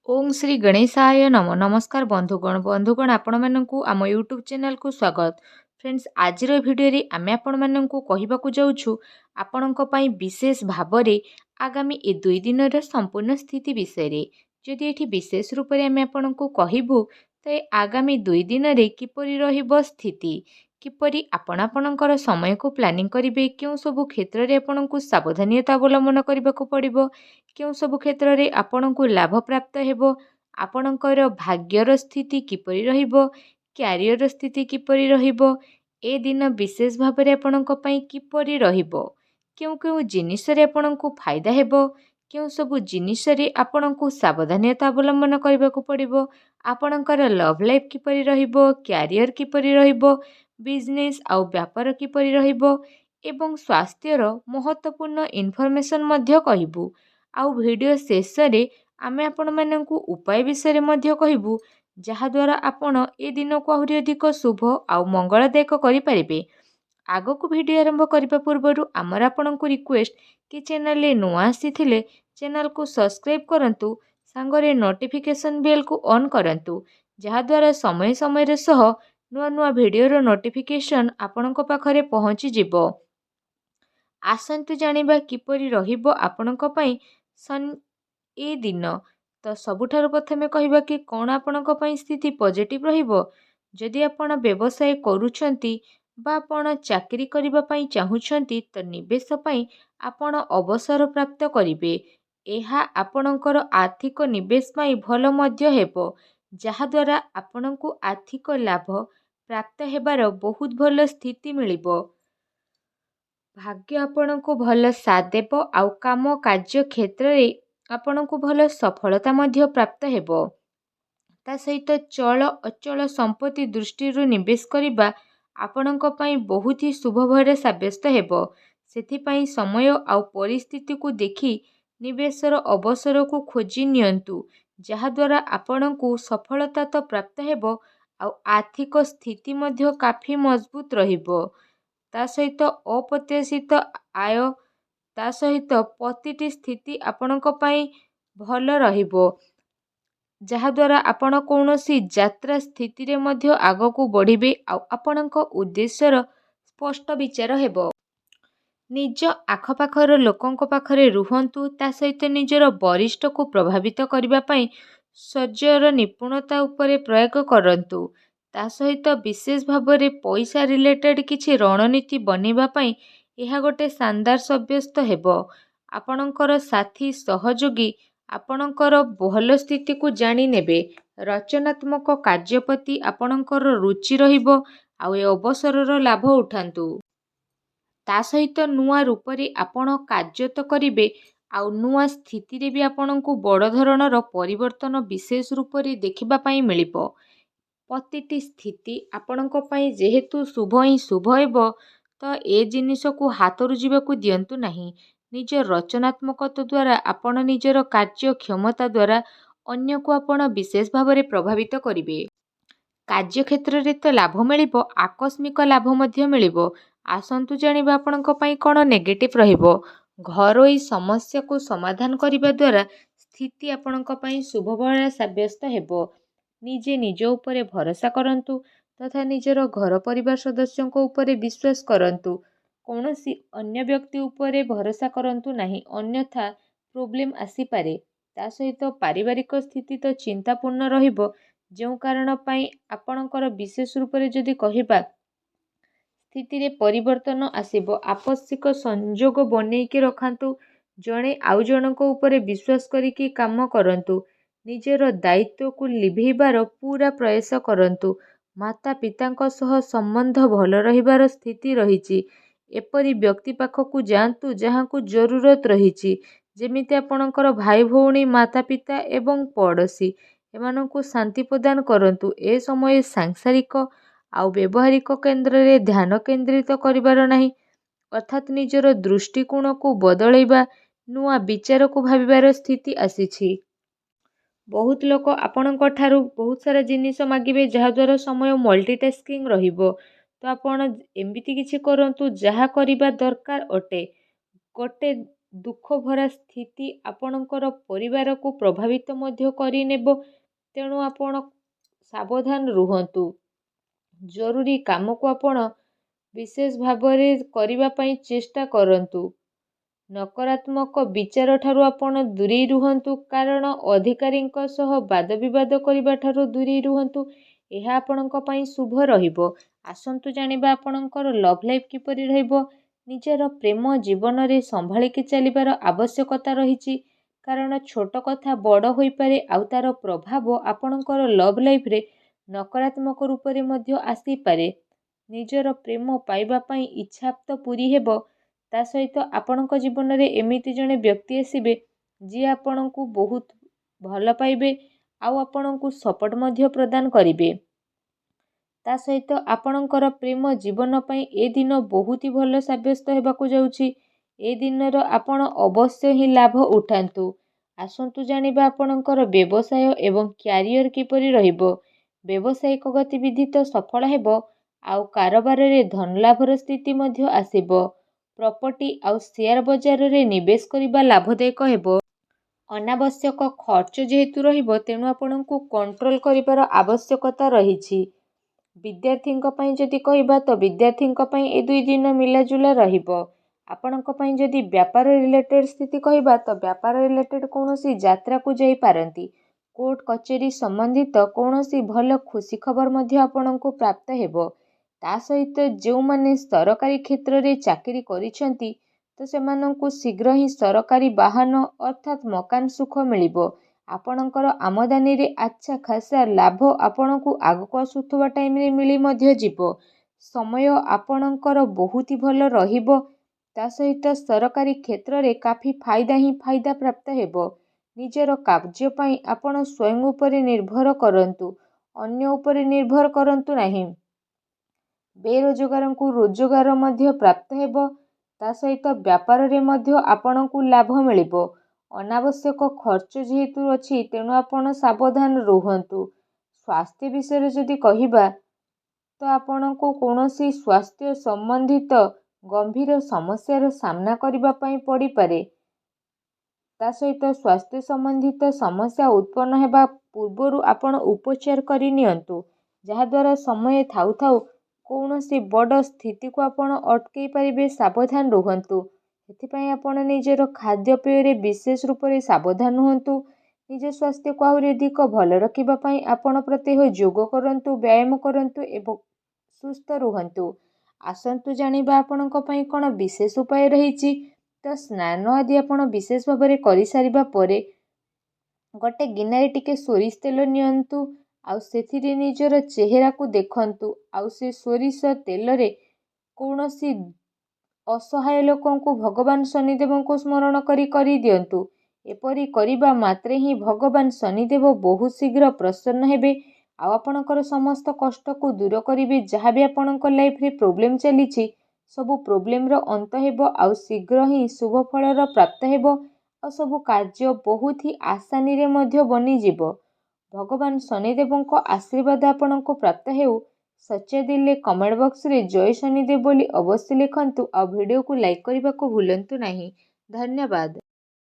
ओम श्री गणेशाय नम नमस्कार बंधुगण आपण मानकु आम यूट्यूब चैनल को स्वागत। फ्रेंड्स आज भिडियो आम आपण मानकु कहबाकू जाउछु आपणक पई विशेष भावरे आगामी ए 2 दिन संपूर्ण स्थिति विषय रे जदि एठी विशेष रूप रे आम आपणकु कहबू तो आगामी 2 दिन रे किपरि रहिबो स्थिति किपरि आपणकर समय को प्लानिंग करिवे क्यों सब क्षेत्र रे आपणकु सावधानीता अवलंबन करबाकू पड़िबो क्यों सब क्षेत्र रे आपणकु लाभ प्राप्त हेबो आपणकर भाग्यर स्थिति किपरि रहिबो क्यारियर स्थिति किपरि रहिबो ए दिन विशेष भाव में आपणक पई किपरि रहिबो क्यों क्यों जिनिस रे आपणकु फायदा हेबो क्यों सब जिनिस रे आपणकु सावधानीता अवलंबन करबाकू पड़िबो आपणकर लव लाइफ किपरि रहिबो क्यारियर किपरि रहिबो बिजनेस आउ व्यापार किपरि रहिबो एवं स्वास्थ्यर महत्वपूर्ण इनफॉरमेशन मध्य कहिबू आउ वीडियो शेष रे आमे आपण माननकु उपाय विषय मध्य कहिबू जहाद्वारा आपण ए दिन को आहुरी अधिक शुभ आउ मंगलदायक करिपारिबे। आगको वीडियो आरंभ करबा पूर्वरु आमर आपणकु रिक्वेस्ट कि चैनल ले नुआ आसीथिले चैनल को सब्सक्राइब करंतु सांगरे नोटिफिकेशन बेल को ऑन करंतु जहाद्वारा समय समय रे सह नुआ नुआ वीडियो रो नोटिफिकेशन आपणक पाखरे पहुंची जिवो। आसंतु जानिबा किपरि रहिबो आपणक पई ए दिन तो सबुठारु प्रथमे कहिबा कि कौन आपणक पई स्थिति पॉजिटिव रहिबो जदि आपण व्यवसाय करूछंती बा आपण चाकरी करिबा पई चाहुछंती तो निवेश पई आपण अवसर प्राप्त करिवे एहा आपणकर आर्थिक निवेश पई भल मध्य हेबो जहाद्वारा आपणकु आर्थिक लाभ प्राप्त हेबार बहुत भल स्थिति मिलिबो भाग्य आपणकु भल साथ देबो आउ काम कार्य क्षेत्र रे आपणकु भल सफलता मध्य प्राप्त हेबो ता सहित चल अचल संपत्ति दृष्टि निवेश करिबा आपणक पई बहुत ही शुभ भरे साब्यस्त हेबो सेथिपई समय आउ परिस्थिति को देखि निवेशर अवसर को खोजी नियंतु जहाद्वारा आपणकु सफलता तो प्राप्त हेबो आउ आर्थिक स्थिति मध्य काफी मजबूत रहिबो ता सहित अप्रत्याशित आय ता सहित प्रतिटी स्थिति आपणक पई भल रहिबो जहाद्वारा आपण कौनसी यात्रा स्थिति रे मध्य आगकू बढ़िबे आउ आपणक उद्देश्यर स्पष्ट विचार हेबो निज आखपाखर लोकंक पाखरे रुहंतु ता सहित निजर वरिष्ठ को प्रभावित करबा पई सज्जर निपुणता उपरे प्रयोग करंतु ता सहित विशेष भावरे पैसा रिलेटेड किछि रणनीति बनेबा पई एहा गोटे शानदार सब्यस्त हेबो आपणकर साथी सहयोगी आपणकर भल स्थिति को जानी नेबे रचनात्मक कार्यपति आपणकर रुचि रहिबो आउ ए अवसरर लाभ उठांतु ता सहित नुआ रूप रे आपण कार्य तो करिवे आउ नुआ स्थिति रे भी आपणकु बड़ धरणर परिवर्तन विशेष रूप रे देखिबा पई मिलिबो प्रतिटी स्थिति आपणक पई जेहेतु शुभ ही शुभ हेबो तो ए जिनिस को हातरु जीवाकू दियंतु नाही निज रचनात्मकता द्वारा आपण निजर कार्य क्षमता द्वारा अन्य को आपण विशेष भाव में प्रभावित करिवे कार्य क्षेत्र रे तो लाभ मिलिबो आकस्मिक लाभ मध्य मिलिबो आसंतु जानिबा आपणक पई कोन नेगेटिव रहिबो घरोई समस्या को समाधान करिबा द्वारा स्थिति आपणक पई शुभ भला साब्यस्त हेबो निजे निज उपरे भरोसा करंतु तथा निजर घर परिवार सदस्यों उपरे विश्वास करंतु कौनसी अन्य व्यक्ति उपरे भरोसा करंतु नहीं अन्यथा प्रोब्लेम आसी पारे ता सहित पारिवारिक स्थिति तो चिंतापूर्ण रहिबो जो कारण पई आपणकर विशेष रूप रे जदि कहिबा स्थिति रे परिवर्तन आसीबो आपसिक संजोग बनेइके रखंतु जणे आउ जनको उपरे विश्वास करिके काम करंतु निजर दायित्व को लिभेबार पूरा प्रयास करंतु माता पितांक सह संबंध भल रहिबार स्थिति रहिछि एपरि व्यक्ति पाखकू जातु जहाँ को जरूरत रही जेमिति आपणकर भाई भौणी माता पिता एवं पड़ोशी एमानंकु शांति प्रदान करंतु ए समय सांसारिक आउ व्यवहारिक केन्द्र रे ध्यान केंद्रित करिवार नाही अर्थात निजर दृष्टिकोण को बदलैबा नुआ विचार को भाबिबार स्थिति आसीछि बहुत लोक आपणक ठारू बहुत सारा जिनिस मागिबे जहाद्वारा समय मल्टीटास्किंग रहिबो तो आपण एमिति किछि करंतु जहा करिबा दरकार अटे गोटे ଦୁଃଖ ଭରା ସ୍ଥିତି ଆପଣଙ୍କର ପରିବାରକୁ ପ୍ରଭାବିତ ମଧ୍ୟ କରିନେବ। ତେଣୁ ଆପଣ ସାବଧାନ ରୁହନ୍ତୁ। ଜରୁରୀ କାମକୁ ଆପଣ ବିଶେଷ ଭାବରେ କରିବା ପାଇଁ ଚେଷ୍ଟା କରନ୍ତୁ। ନକାରାତ୍ମକ ବିଚାର ଠାରୁ ଆପଣ ଦୂରେଇ ରୁହନ୍ତୁ, କାରଣ ଅଧିକାରୀଙ୍କ ସହ ବାଦବିବାଦ କରିବା ଠାରୁ ଦୂରେଇ ରୁହନ୍ତୁ। ଏହା ଆପଣଙ୍କ ପାଇଁ ଶୁଭ ରହିବ। ଆସନ୍ତୁ ଜାଣିବା ଆପଣଙ୍କର ଲଭ୍ ଲାଇଫ୍ କିପରି ରହିବ। ନିଜର ପ୍ରେମ ଜୀବନରେ ସମ୍ଭାଳିକି ଚାଲିବାର ଆବଶ୍ୟକତା ରହିଛି, କାରଣ ଛୋଟ କଥା ବଡ଼ ହୋଇପାରେ ଆଉ ତାର ପ୍ରଭାବ ଆପଣଙ୍କର ଲଭ୍ ଲାଇଫ୍ରେ ନକାରାତ୍ମକ ରୂପରେ ମଧ୍ୟ ଆସିପାରେ। ନିଜର ପ୍ରେମ ପାଇବା ପାଇଁ ଇଚ୍ଛା ତ ପୂରି ହେବ, ତା ସହିତ ଆପଣଙ୍କ ଜୀବନରେ ଏମିତି ଜଣେ ବ୍ୟକ୍ତି ଆସିବେ ଯିଏ ଆପଣଙ୍କୁ ବହୁତ ଭଲ ପାଇବେ ଆଉ ଆପଣଙ୍କୁ ସପୋର୍ଟ ମଧ୍ୟ ପ୍ରଦାନ କରିବେ। ତା ସହିତ ଆପଣଙ୍କର ପ୍ରେମ ଜୀବନ ପାଇଁ ଏ ଦିନ ବହୁତ ହି ଭଲ ସାବ୍ୟସ୍ତ ହେବାକୁ ଯାଉଛି। ଏ ଦିନର ଆପଣ ଅବଶ୍ୟ ହିଁ ଲାଭ ଉଠାନ୍ତୁ। ଆସନ୍ତୁ ଜାଣିବା ଆପଣଙ୍କର ବ୍ୟବସାୟ ଏବଂ କ୍ୟାରିୟର କିପରି ରହିବ। ବ୍ୟବସାୟିକ ଗତିବିଧି ତ ସଫଳ ହେବ, ଆଉ କାରବାରରେ ଧନଲାଭର ସ୍ଥିତି ମଧ୍ୟ ଆସିବ। ପ୍ରପର୍ଟି ଆଉ ସେୟାର ବଜାରରେ ନିବେଶ କରିବା ଲାଭଦାୟକ ହେବ। ଅନାବଶ୍ୟକ ଖର୍ଚ୍ଚ ଯେହେତୁ ରହିବ, ତେଣୁ ଆପଣଙ୍କୁ କଣ୍ଟ୍ରୋଲ କରିବାର ଆବଶ୍ୟକତା ରହିଛି। ବିଦ୍ୟାର୍ଥୀଙ୍କ ପାଇଁ ଯଦି କହିବା ତ ବିଦ୍ୟାର୍ଥୀଙ୍କ ପାଇଁ ଏ 2 ଦିନ ମିଲାଜୁଲା ରହିବ। ଆପଣଙ୍କ ପାଇଁ ଯଦି ବ୍ୟାପାର ରିଲେଟେଡ୍ ସ୍ଥିତି କହିବା ତ ବ୍ୟାପାର ରିଲେଟେଡ୍ କୌଣସି ଯାତ୍ରାକୁ ଯାଇପାରନ୍ତି। କୋର୍ଟ କଚେରୀ ସମ୍ବନ୍ଧିତ କୌଣସି ଭଲ ଖୁସି ଖବର ମଧ୍ୟ ଆପଣଙ୍କୁ ପ୍ରାପ୍ତ ହେବ। ତା ସହିତ ଯେଉଁମାନେ ସରକାରୀ କ୍ଷେତ୍ରରେ ଚାକିରି କରିଛନ୍ତି ତ ସେମାନଙ୍କୁ ଶୀଘ୍ର ହିଁ ସରକାରୀ ବାହନ ଅର୍ଥାତ୍ ମକାନ ସୁଖ ମିଳିବ। ଆପଣଙ୍କର ଆମଦାନୀରେ ଆଚ୍ଛା ଖାସା ଲାଭ ଆପଣଙ୍କୁ ଆଗକୁ ଆସୁଥିବା ଟାଇମରେ ମିଳି ମଧ୍ୟ ଯିବ। ସମୟ ଆପଣଙ୍କର ବହୁତ ଭଲ ରହିବ। ତା ସହିତ ସରକାରୀ କ୍ଷେତ୍ରରେ କାଫି ଫାଇଦା ହିଁ ଫାଇଦା ପ୍ରାପ୍ତ ହେବ। ନିଜର କାର୍ଯ୍ୟ ପାଇଁ ଆପଣ ସ୍ୱୟଂ ଉପରେ ନିର୍ଭର କରନ୍ତୁ, ଅନ୍ୟ ଉପରେ ନିର୍ଭର କରନ୍ତୁ ନାହିଁ। ବେରୋଜଗାରଙ୍କୁ ରୋଜଗାର ମଧ୍ୟ ପ୍ରାପ୍ତ ହେବ। ତା ସହିତ ବ୍ୟାପାରରେ ମଧ୍ୟ ଆପଣଙ୍କୁ ଲାଭ ମିଳିବ। ଅନାବଶ୍ୟକ ଖର୍ଚ୍ଚ ଯେହେତୁ ଅଛି, ତେଣୁ ଆପଣ ସାବଧାନ ରୁହନ୍ତୁ। ସ୍ୱାସ୍ଥ୍ୟ ବିଷୟରେ ଯଦି କହିବା ତ ଆପଣଙ୍କୁ କୌଣସି ସ୍ୱାସ୍ଥ୍ୟ ସମ୍ବନ୍ଧିତ ଗମ୍ଭୀର ସମସ୍ୟାର ସାମ୍ନା କରିବା ପାଇଁ ପଡ଼ିପାରେ। ତା ସହିତ ସ୍ୱାସ୍ଥ୍ୟ ସମ୍ବନ୍ଧିତ ସମସ୍ୟା ଉତ୍ପନ୍ନ ହେବା ପୂର୍ବରୁ ଆପଣ ଉପଚାର କରି ନିଅନ୍ତୁ, ଯାହାଦ୍ୱାରା ସମୟ ଥାଉ ଥାଉ କୌଣସି ବଡ଼ ସ୍ଥିତିକୁ ଆପଣ ଅଟକେଇ ପାରିବେ। ସାବଧାନ ରୁହନ୍ତୁ। ସେଥିପାଇଁ ଆପଣ ନିଜର ଖାଦ୍ୟପେୟରେ ବିଶେଷ ରୂପରେ ସାବଧାନ ହୁଅନ୍ତୁ। ନିଜ ସ୍ୱାସ୍ଥ୍ୟକୁ ଆହୁରି ଅଧିକ ଭଲ ରଖିବା ପାଇଁ ଆପଣ ପ୍ରତ୍ୟହ ଯୋଗ କରନ୍ତୁ, ବ୍ୟାୟାମ କରନ୍ତୁ ଏବଂ ସୁସ୍ଥ ରୁହନ୍ତୁ। ଆସନ୍ତୁ ଜାଣିବା ଆପଣଙ୍କ ପାଇଁ କ'ଣ ବିଶେଷ ଉପାୟ ରହିଛି। ତ ସ୍ନାନ ଆଦି ଆପଣ ବିଶେଷ ଭାବରେ କରିସାରିବା ପରେ ଗୋଟେ ଗିନାରେ ଟିକେ ସୋରିଷ ତେଲ ନିଅନ୍ତୁ, ଆଉ ସେଥିରେ ନିଜର ଚେହେରାକୁ ଦେଖନ୍ତୁ, ଆଉ ସେ ସୋରିଷ ତେଲରେ କୌଣସି ଅସହାୟ ଲୋକଙ୍କୁ ଭଗବାନ ଶନିଦେବଙ୍କୁ ସ୍ମରଣ କରି ଦିଅନ୍ତୁ। ଏପରି କରିବା ମାତ୍ରେ ହିଁ ଭଗବାନ ଶନିଦେବ ବହୁତ ଶୀଘ୍ର ପ୍ରସନ୍ନ ହେବେ ଆଉ ଆପଣଙ୍କର ସମସ୍ତ କଷ୍ଟକୁ ଦୂର କରିବେ। ଯାହା ବି ଆପଣଙ୍କ ଲାଇଫରେ ପ୍ରୋବ୍ଲେମ ଚାଲିଛି, ସବୁ ପ୍ରୋବ୍ଲେମର ଅନ୍ତ ହେବ ଆଉ ଶୀଘ୍ର ହିଁ ଶୁଭ ଫଳର ପ୍ରାପ୍ତ ହେବ ଆଉ ସବୁ କାର୍ଯ୍ୟ ବହୁତ ହି ଆସାନୀରେ ମଧ୍ୟ ବନିଯିବ। ଭଗବାନ ଶନିଦେବଙ୍କ ଆଶୀର୍ବାଦ ଆପଣଙ୍କୁ ପ୍ରାପ୍ତ ହେଉ। ସଚ୍ଚା ଦିଲରେ କମେଣ୍ଟ ବକ୍ସରେ ଜୟ ଶନିଦେବ ବୋଲି ଅବଶ୍ୟ ଲେଖନ୍ତୁ ଆଉ ଭିଡ଼ିଓକୁ ଲାଇକ୍ କରିବାକୁ ଭୁଲନ୍ତୁ ନାହିଁ। ଧନ୍ୟବାଦ।